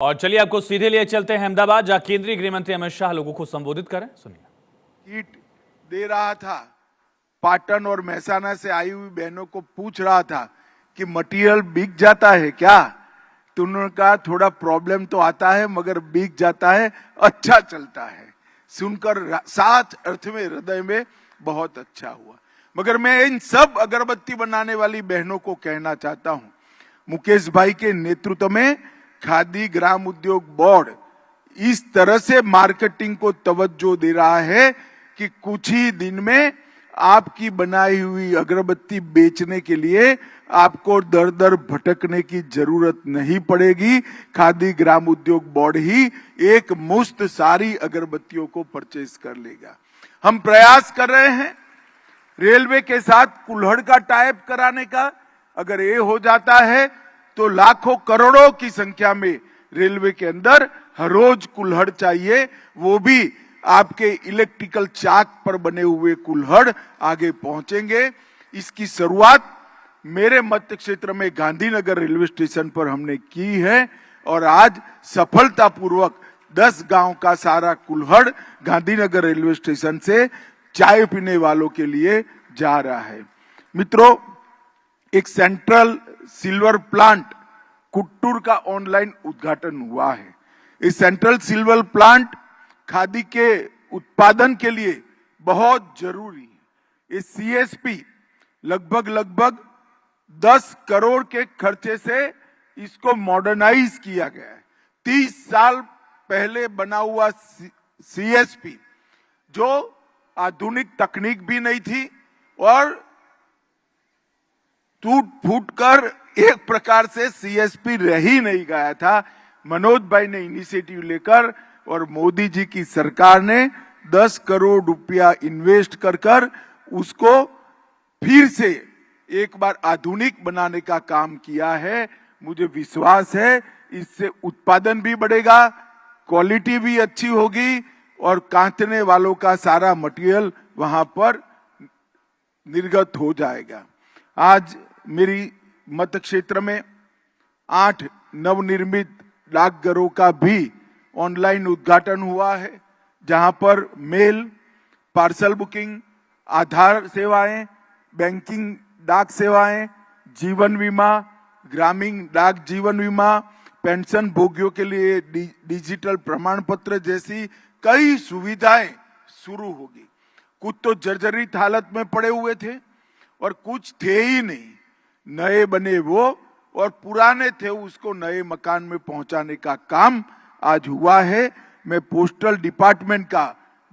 और चलिए आपको सीधे लिए चलते हैं अहमदाबाद, जहां केंद्रीय गृह मंत्री अमित शाह लोगों को संबोधित करें। सुनिए। किट दे रहा था, पाटन और महसाना से आई हुई बहनों को पूछ रहा था कि मटेरियल बिक जाता है क्या, तो उन्होंने कहा थोड़ा प्रॉब्लम तो आता है मगर बिक जाता है, अच्छा चलता है। सुनकर साथ अर्थ में हृदय में बहुत अच्छा हुआ। मगर मैं इन सब अगरबत्ती बनाने वाली बहनों को कहना चाहता हूं, मुकेश भाई के नेतृत्व में खादी ग्राम उद्योग बोर्ड इस तरह से मार्केटिंग को तवज्जो दे रहा है कि कुछ ही दिन में आपकी बनाई हुई अगरबत्ती बेचने के लिए आपको दर दर भटकने की जरूरत नहीं पड़ेगी। खादी ग्राम उद्योग बोर्ड ही एक मुश्त सारी अगरबत्तियों को परचेज कर लेगा। हम प्रयास कर रहे हैं रेलवे के साथ कुल्हड़ का टाइप कराने का। अगर ये हो जाता है तो लाखों करोड़ों की संख्या में रेलवे के अंदर हर रोज कुल्हड़ चाहिए, वो भी आपके इलेक्ट्रिकल चाक पर बने हुए कुल्हड़ आगे पहुंचेंगे। इसकी शुरुआत मेरे मत क्षेत्र में गांधीनगर रेलवे स्टेशन पर हमने की है और आज सफलतापूर्वक 10 गांव का सारा कुल्हड़ गांधीनगर रेलवे स्टेशन से चाय पीने वालों के लिए जा रहा है। मित्रों, एक सेंट्रल सिल्वर प्लांट कुट्टूर का ऑनलाइन उद्घाटन हुआ है। इस सेंट्रल सिल्वर प्लांट खादी के उत्पादन के लिए बहुत जरूरी है। इस सीएसपी लगभग 10 करोड़ के खर्चे से इसको मॉडर्नाइज किया गया है। 30 साल पहले बना हुआ सीएसपी जो आधुनिक तकनीक भी नहीं थी और टूट फूट कर एक प्रकार से सीएसपी रह ही नहीं गया था। मनोज भाई ने इनिशिएटिव लेकर और मोदी जी की सरकार ने 10 करोड़ रुपया इन्वेस्ट कर उसको फिर से एक बार आधुनिक बनाने का काम किया है। मुझे विश्वास है इससे उत्पादन भी बढ़ेगा, क्वालिटी भी अच्छी होगी और कांचने वालों का सारा मटेरियल वहां पर निर्गत हो जाएगा। आज मेरी मत क्षेत्र में 8 नवनिर्मित डाकघरों का भी ऑनलाइन उद्घाटन हुआ है, जहां पर मेल, पार्सल बुकिंग, आधार सेवाएं, बैंकिंग डाक सेवाएं, जीवन बीमा, ग्रामीण डाक जीवन बीमा, पेंशन भोगियों के लिए डिजिटल प्रमाण पत्र जैसी कई सुविधाएं शुरू होगी। कुछ तो जर्जरित हालत में पड़े हुए थे और कुछ थे ही नहीं, नए बने वो और पुराने थे उसको नए मकान में पहुंचाने का काम आज हुआ है। मैं पोस्टल डिपार्टमेंट का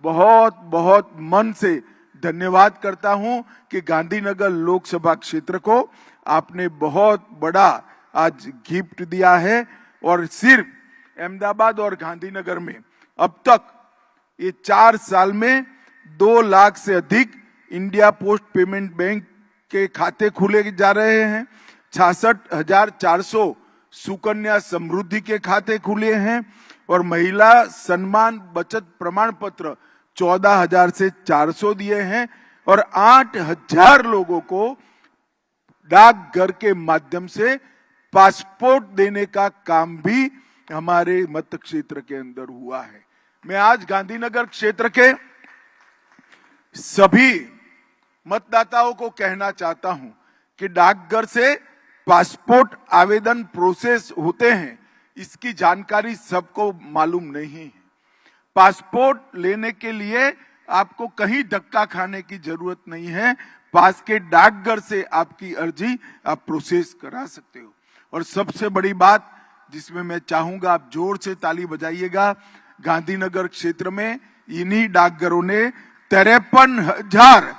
बहुत बहुत मन से धन्यवाद करता हूं कि गांधीनगर लोकसभा क्षेत्र को आपने बहुत बड़ा आज गिफ्ट दिया है और सिर्फ अहमदाबाद और गांधीनगर में अब तक ये 4 साल में 2 लाख से अधिक इंडिया पोस्ट पेमेंट बैंक के खाते खुले जा रहे हैं। 66,400 सुकन्या समृद्धि के खाते खुले हैं और महिला सम्मान बचत प्रमाण पत्र 14,000 से 400 दिए हैं और 8,000 लोगों को डाकघर के माध्यम से पासपोर्ट देने का काम भी हमारे मत क्षेत्र के अंदर हुआ है। मैं आज गांधीनगर क्षेत्र के सभी मतदाताओं को कहना चाहता हूं कि डाकघर से पासपोर्ट आवेदन प्रोसेस होते हैं, इसकी जानकारी सबको मालूम नहीं है। पासपोर्ट लेने के लिए आपको कहीं धक्का खाने की जरूरत नहीं है, पास के डाकघर से आपकी अर्जी आप प्रोसेस करा सकते हो। और सबसे बड़ी बात जिसमें मैं चाहूंगा आप जोर से ताली बजाइएगा, गांधीनगर क्षेत्र में इन्हीं डाकघरों ने 53,000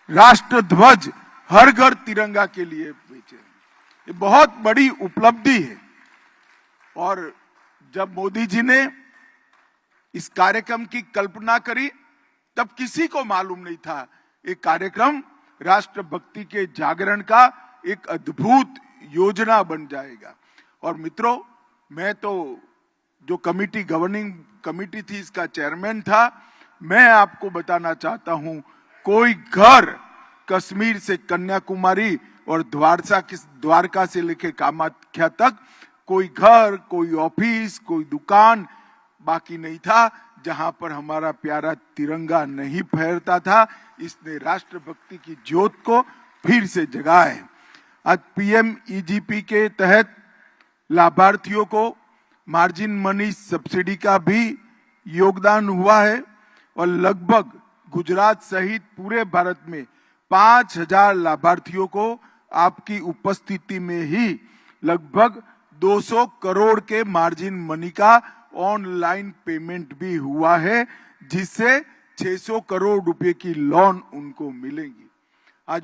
राष्ट्र ध्वज हर घर तिरंगा के लिए बेचे। ये बहुत बड़ी उपलब्धि है। और जब मोदी जी ने इस कार्यक्रम की कल्पना करी तब किसी को मालूम नहीं था ये कार्यक्रम राष्ट्रभक्ति के जागरण का एक अद्भुत योजना बन जाएगा। और मित्रों, मैं तो जो कमिटी गवर्निंग कमिटी थी इसका चेयरमैन था। मैं आपको बताना चाहता हूं, कोई घर कश्मीर से कन्याकुमारी और द्वारका से लेकर कामाख्या तक कोई घर, कोई ऑफिस, कोई दुकान बाकी नहीं था जहां पर हमारा प्यारा तिरंगा नहीं फहरता था। इसने राष्ट्रभक्ति की ज्योत को फिर से जगाया है। आज पीएमईजीपी के तहत लाभार्थियों को मार्जिन मनी सब्सिडी का भी योगदान हुआ है और लगभग गुजरात सहित पूरे भारत में 5000 लाभार्थियों को आपकी उपस्थिति में ही लगभग 200 करोड़ के मार्जिन मनी का ऑनलाइन पेमेंट भी हुआ है, जिससे 600 करोड़ रुपए की लोन उनको मिलेंगी। आज